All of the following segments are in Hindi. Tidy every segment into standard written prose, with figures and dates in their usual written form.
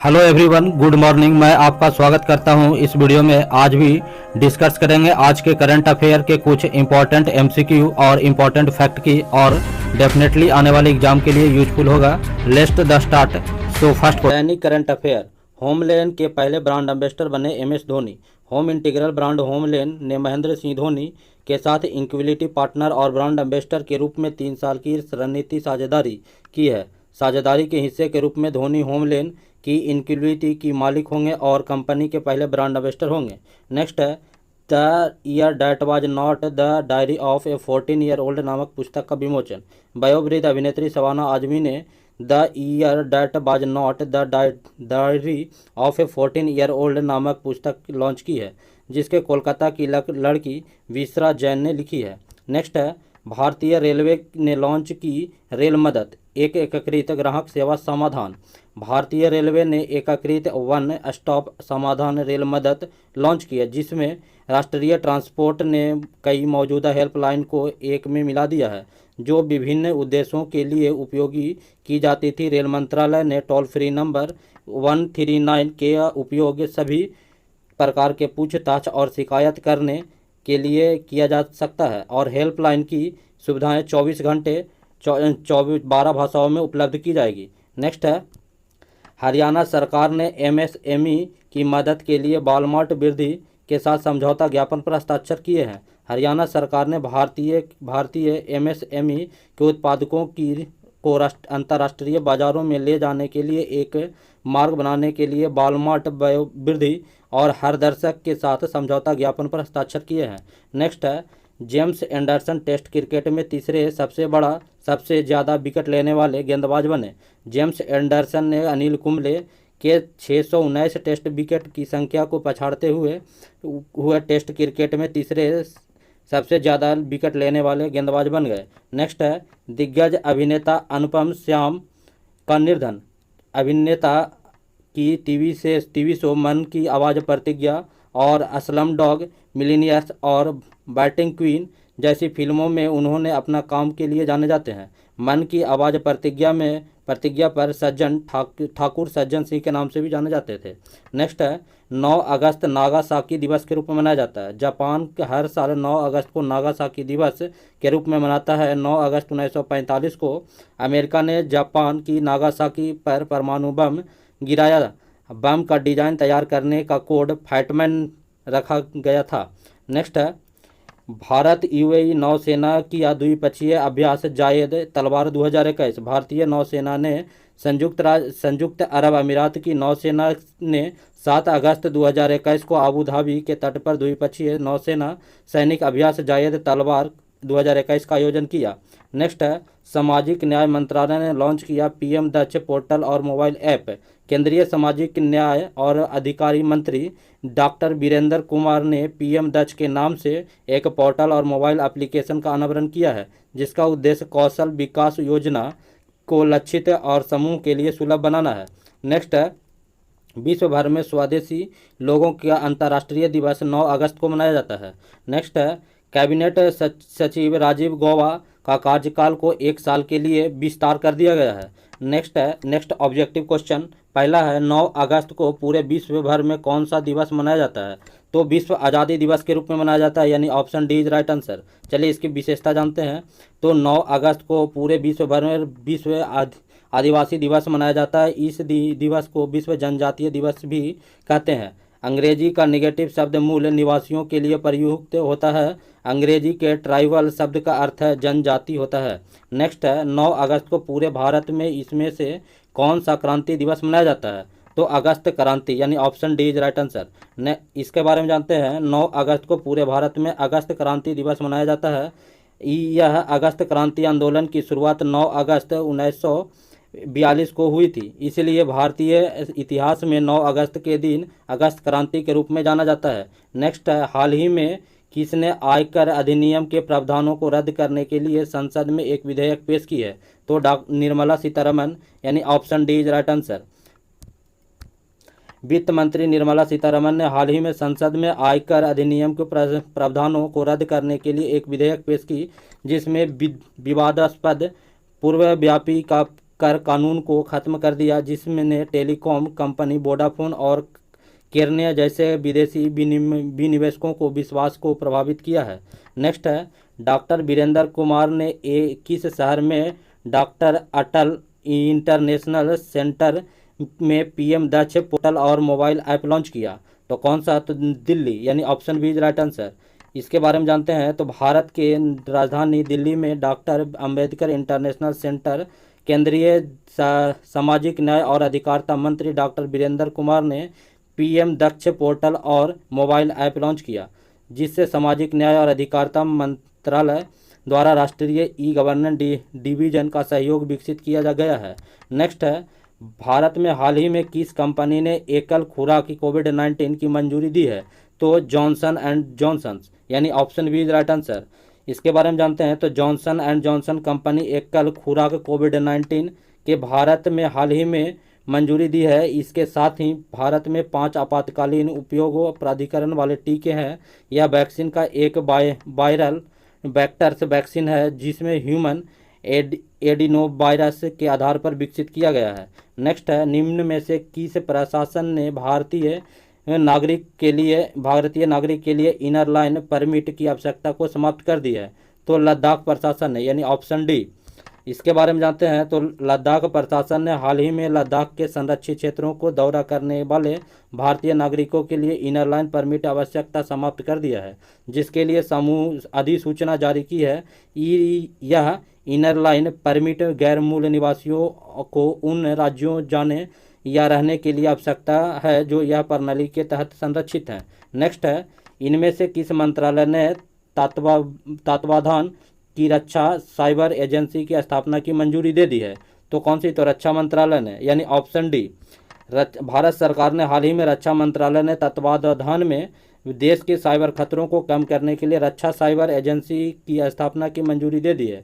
Hello everyone, good morning. मैं आपका स्वागत करता हूं इस वीडियो में। आज भी डिस्कस करेंगे आज के करंट अफेयर के कुछ इंपॉर्टेंट एमसीक्यू और इंपॉर्टेंट फैक्ट की, और डेफिनेटली आने वाले एग्जाम के लिए यूजफुल होगा। Let's the start. So first दैनिक करंट अफेयर। होमलेन के पहले ब्रांड एम्बेसडर बने MS Dhoni. Home integral brand HomeLane ने महेंद्र सिंह धोनी के साथ इक्विटी पार्टनर और ब्रांड एम्बेसडर के रूप में 3 साल की रणनीति साझेदारी की है। साझेदारी के हिस्से के रूप में धोनी होमलेन की इक्विटी की मालिक होंगे और कंपनी के पहले ब्रांड एम्बेसडर होंगे। नेक्स्ट है the year that was not the diary of A 14 year old नामक पुस्तक का विमोचन। वयोवृद्ध अभिनेत्री शबाना आजमी ने the year that was not the diary of A 14 year old नामक पुस्तक लॉन्च की है, जिसके कोलकाता की लड़की विसरा जैन ने लिखी है। नेक्स्ट है भारतीय रेलवे ने लॉन्च की रेल मदद, एक एकीकृत ग्राहक सेवा समाधान। भारतीय रेलवे ने एकीकृत वन स्टॉप समाधान रेल मदद लॉन्च की है, जिसमें राष्ट्रीय ट्रांसपोर्ट ने कई मौजूदा हेल्पलाइन को एक में मिला दिया है, जो विभिन्न उद्देश्यों के लिए उपयोगी की जाती थी। रेल मंत्रालय ने टोल फ्री नंबर 139 के उपयोग सभी प्रकार के पूछताछ और शिकायत करने के लिए किया जा सकता है, और हेल्पलाइन की सुविधाएं 24 घंटे 12 भाषाओं में उपलब्ध की जाएगी। नेक्स्ट है हरियाणा सरकार ने एमएसएमई की मदद के लिए वालमार्ट वृद्धि के साथ समझौता ज्ञापन पर हस्ताक्षर किए हैं। हरियाणा सरकार ने भारतीय एमएसएमई के उत्पादकों को अंतर्राष्ट्रीय बाजारों में ले जाने के लिए एक मार्ग बनाने के लिए वालमार्ट वृद्धि और हरदर्शक के साथ समझौता ज्ञापन पर हस्ताक्षर किए हैं। नेक्स्ट है जेम्स एंडरसन टेस्ट क्रिकेट में तीसरे सबसे ज़्यादा विकेट लेने वाले गेंदबाज बने। जेम्स एंडरसन ने अनिल कुंबले के 619 टेस्ट विकेट की संख्या को पछाड़ते हुए टेस्ट क्रिकेट में तीसरे सबसे ज़्यादा विकेट लेने वाले गेंदबाज बन गए। नेक्स्ट है दिग्गज अभिनेता अनुपम श्याम का निधन। अभिनेता की टीवी शो मन की आवाज़, प्रतिज्ञा और असलम डॉग मिलीनियर्स और बैटिंग क्वीन जैसी फिल्मों में उन्होंने अपना काम के लिए जाने जाते हैं। मन की आवाज़ प्रतिज्ञा पर सज्जन ठाकुर सज्जन सिंह के नाम से भी जाने जाते थे। नेक्स्ट है 9 अगस्त नागासाकी दिवस के रूप में मनाया जाता है। जापान हर साल 9 अगस्त को नागासाकी दिवस के रूप में मनाता है। 9 अगस्त 1945 को अमेरिका ने जापान की नागासाकी पर परमाणु बम गिराया। बम का डिजाइन तैयार करने का कोड फैटमैन रखा गया था। नेक्स्ट है भारत यूएई नौसेना किया द्विपक्षीय अभ्यास जायद तलवार 2021। भारतीय नौसेना ने संयुक्त अरब अमीरात की नौसेना ने 7 अगस्त 2021 को आबू धाबी के तट पर द्विपक्षीय नौसेना सैनिक अभ्यास जायद तलवार 2021 का आयोजन किया। नेक्स्ट है सामाजिक न्याय मंत्रालय ने लॉन्च किया पीएम दक्ष पोर्टल और मोबाइल ऐप। केंद्रीय सामाजिक न्याय और अधिकारी मंत्री डॉक्टर वीरेंद्र कुमार ने पीएम दक्ष के नाम से एक पोर्टल और मोबाइल एप्लीकेशन का अनावरण किया है, जिसका उद्देश्य कौशल विकास योजना को लक्षित और समूह के लिए सुलभ बनाना है। नेक्स्ट है विश्व भर में स्वदेशी लोगों का अंतर्राष्ट्रीय दिवस 9 अगस्त को मनाया जाता है। नेक्स्ट है कैबिनेट सचिव राजीव गौबा का कार्यकाल को 1 साल के लिए विस्तार कर दिया गया है। Next objective question. पहला है 9 अगस्त को पूरे विश्व भर में कौन सा दिवस मनाया जाता है? तो विश्व आज़ादी दिवस के रूप में मनाया जाता है, यानी option D is right answer. चलिए इसकी विशेषता जानते हैं। तो 9 अगस्त को पूरे विश्व भर में विश्व आदिवासी दिवस मनाया जाता है। इस दिवस को विश्व जनजातीय दिवस भी कहते हैं। अंग्रेजी का निगेटिव शब्द मूल निवासियों के लिए प्रयुक्त होता है। अंग्रेजी के ट्राइबल शब्द का अर्थ है जनजाति होता है। नेक्स्ट है 9 अगस्त को पूरे भारत में इसमें से कौन सा क्रांति दिवस मनाया जाता है? तो अगस्त क्रांति, यानी option D is right answer. इसके बारे में जानते हैं। 9 अगस्त को पूरे भारत में अगस्त क्रांति दिवस मनाया जाता है। यह अगस्त क्रांति आंदोलन की शुरुआत 9 अगस्त 1942 को हुई थी, इसलिए भारतीय इतिहास में 9 अगस्त के दिन अगस्त क्रांति के रूप में जाना जाता है। नेक्स्ट है हाल ही में किसने आयकर अधिनियम के प्रावधानों को रद्द करने के लिए संसद में एक विधेयक पेश की है? तो निर्मला सीतारमण, यानी option D is right answer. वित्त मंत्री निर्मला सीतारमण ने हाल ही में संसद में आयकर अधिनियम के प्रावधानों को रद्द करने के लिए एक विधेयक पेश की, जिसमें विवादास्पद पूर्वव्यापी का कर कानून को ख़त्म कर दिया, जिसमें टेलीकॉम कंपनी वोडाफोन और केरनिया जैसे विदेशी विनिवेशकों को विश्वास को प्रभावित किया है। नेक्स्ट है, डॉक्टर वीरेंद्र कुमार ने किस शहर में डॉक्टर अटल इंटरनेशनल सेंटर में पीएम दक्ष पोर्टल और मोबाइल ऐप लॉन्च किया? तो कौन सा? तो दिल्ली, यानी option B is right answer. इसके बारे में जानते हैं। तो भारत के राजधानी दिल्ली में डॉक्टर अंबेडकर इंटरनेशनल सेंटर केंद्रीय सामाजिक न्याय और अधिकारिता मंत्री डॉक्टर वीरेंद्र कुमार ने पीएम दक्ष पोर्टल और मोबाइल ऐप लॉन्च किया, जिससे सामाजिक न्याय और अधिकारिता मंत्रालय द्वारा राष्ट्रीय ई गवर्नेंस डिवीजन का सहयोग विकसित किया गया है। नेक्स्ट है, भारत में हाल ही में किस कंपनी ने एकल खुराक की कोविड-19 की मंजूरी दी है? तो जॉनसन एंड जॉनसन, यानी option B is right answer. इसके बारे में जानते हैं। तो जॉनसन एंड जॉनसन कंपनी एकल खुराक कोविड-19 के भारत में हाल ही में मंजूरी दी है। इसके साथ ही भारत में 5 आपातकालीन उपयोग प्राधिकरण वाले टीके हैं। यह वैक्सीन का एक वायरल वेक्टर्स वैक्सीन है, जिसमें ह्यूमन एडिनोवायरस के आधार पर विकसित किया गया है। नेक्स्ट है, निम्न में से किस प्रशासन ने भारतीय नागरिक के लिए इनर लाइन परमिट की आवश्यकता को समाप्त कर दी है? तो लद्दाख प्रशासन ने, यानी ऑप्शन डी। इसके बारे में जानते हैं। तो लद्दाख प्रशासन ने हाल ही में लद्दाख के संरक्षित क्षेत्रों को दौरा करने वाले भारतीय नागरिकों के लिए इनर लाइन परमिट आवश्यकता समाप्त कर दिया है, जिसके लिए समूह अधिसूचना जारी की है। यह इनर लाइन परमिट गैर मूल निवासियों को उन राज्यों जाने या रहने के लिए आवश्यकता है जो यह प्रणाली के तहत संरक्षित हैं। नेक्स्ट है, इनमें से किस मंत्रालय ने तत्वाधान की रक्षा साइबर एजेंसी की स्थापना की मंजूरी दे दी है? तो कौन सी? तो रक्षा मंत्रालय ने, यानी ऑप्शन डी। भारत सरकार ने हाल ही में रक्षा मंत्रालय ने तत्वाधान में देश के साइबर खतरों को कम करने के लिए रक्षा साइबर एजेंसी की स्थापना की मंजूरी दे दी है,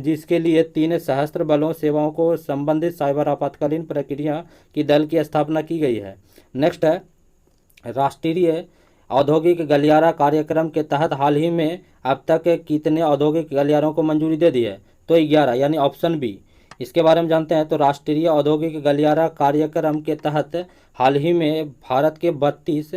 जिसके लिए 3 सशस्त्र बलों सेवाओं को संबंधित साइबर आपातकालीन प्रक्रिया की दल की स्थापना की गई है। नेक्स्ट है, राष्ट्रीय औद्योगिक गलियारा कार्यक्रम के तहत हाल ही में अब तक कितने औद्योगिक गलियारों को मंजूरी दे दी है? तो 11, यानी ऑप्शन बी। इसके बारे में जानते हैं। तो राष्ट्रीय औद्योगिक गलियारा कार्यक्रम के तहत हाल ही में भारत के 32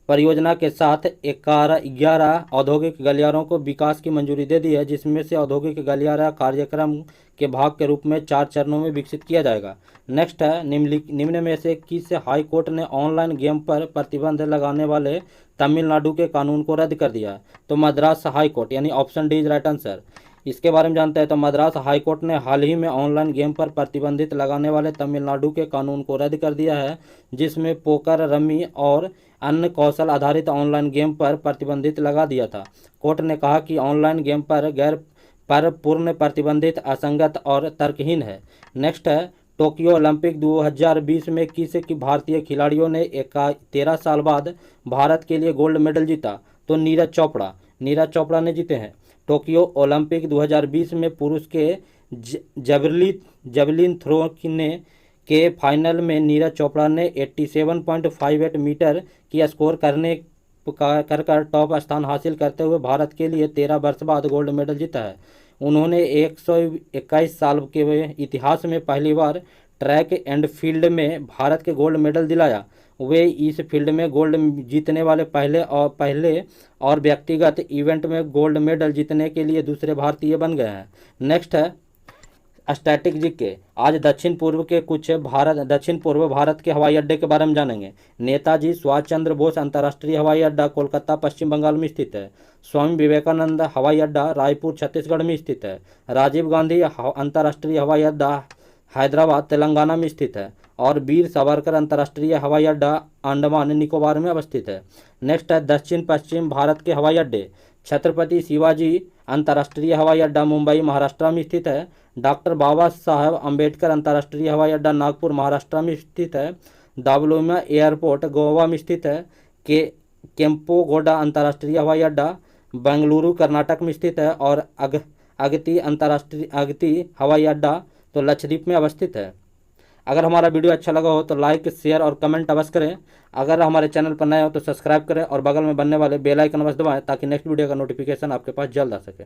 परियोजना के साथ 11 औद्योगिक गलियारों को विकास की मंजूरी दे दी है, जिसमें से औद्योगिक गलियारा कार्यक्रम के भाग के रूप में 4 चरणों में विकसित किया जाएगा। नेक्स्ट है, निम्न में से किस हाई कोर्ट ने ऑनलाइन गेम पर प्रतिबंध लगाने वाले तमिलनाडु के कानून को रद्द कर दिया? तो मद्रास हाई कोर्ट, यानी option D is right answer. इसके बारे में जानते हैं। तो मद्रास हाई कोर्ट ने हाल ही में ऑनलाइन गेम पर प्रतिबंधित लगाने वाले तमिलनाडु के कानून को रद्द कर दिया है, जिसमें पोकर, रमी और अन्य कौशल आधारित ऑनलाइन गेम पर प्रतिबंधित लगा दिया था। कोर्ट ने कहा कि ऑनलाइन गेम पर पूर्ण प्रतिबंधित असंगत और तर्कहीन है। नेक्स्ट है, टोक्यो ओलंपिक 2020 में किस भारतीय खिलाड़ियों ने 13 साल बाद भारत के लिए गोल्ड मेडल जीता? तो नीरज चोपड़ा ने जीते हैं। टोक्यो ओलंपिक 2020 में पुरुष के जैवलिन थ्रो के फाइनल में नीरज चोपड़ा ने 87.58 मीटर की स्कोर कर टॉप स्थान हासिल करते हुए भारत के लिए 13 वर्ष बाद गोल्ड मेडल जीता है। उन्होंने 121 साल के इतिहास में पहली बार ट्रैक एंड फील्ड में भारत के गोल्ड मेडल दिलाया। वे इस फील्ड में गोल्ड जीतने वाले पहले और व्यक्तिगत इवेंट में गोल्ड मेडल जीतने के लिए दूसरे भारतीय बन गए हैं। नेक्स्ट है, स्टैटिक जीके। आज दक्षिण पूर्व भारत के हवाई अड्डे के बारे में जानेंगे। नेताजी सुभाष चंद्र बोस अंतर्राष्ट्रीय हवाई अड्डा कोलकाता पश्चिम बंगाल में स्थित है। स्वामी विवेकानंद हवाई अड्डा रायपुर छत्तीसगढ़ में स्थित है। राजीव गांधी अंतर्राष्ट्रीय हवाई अड्डा हैदराबाद तेलंगाना में स्थित है। और वीर सावरकर अंतर्राष्ट्रीय हवाई अड्डा अंडमान निकोबार में अवस्थित है। नेक्स्ट है, दक्षिण पश्चिम भारत के हवाई अड्डे। छत्रपति शिवाजी अंतर्राष्ट्रीय हवाई अड्डा मुंबई महाराष्ट्र में स्थित है। डॉक्टर बाबा साहब अम्बेडकर अंतर्राष्ट्रीय हवाई अड्डा नागपुर महाराष्ट्र में स्थित है। दावलोमा एयरपोर्ट गोवा में स्थित है। केम्पोगोडा अंतर्राष्ट्रीय हवाई अड्डा बेंगलुरु कर्नाटक में स्थित है। और अगती हवाई अड्डा तो लक्षद्वीप में अवस्थित है। अगर हमारा वीडियो अच्छा लगा हो तो लाइक, शेयर और कमेंट अवश्य करें। अगर हमारे चैनल पर नए हो तो सब्सक्राइब करें और बगल में बनने वाले बेल आइकन अवश्य दबाएं, ताकि नेक्स्ट वीडियो का नोटिफिकेशन आपके पास जल्द आ सके।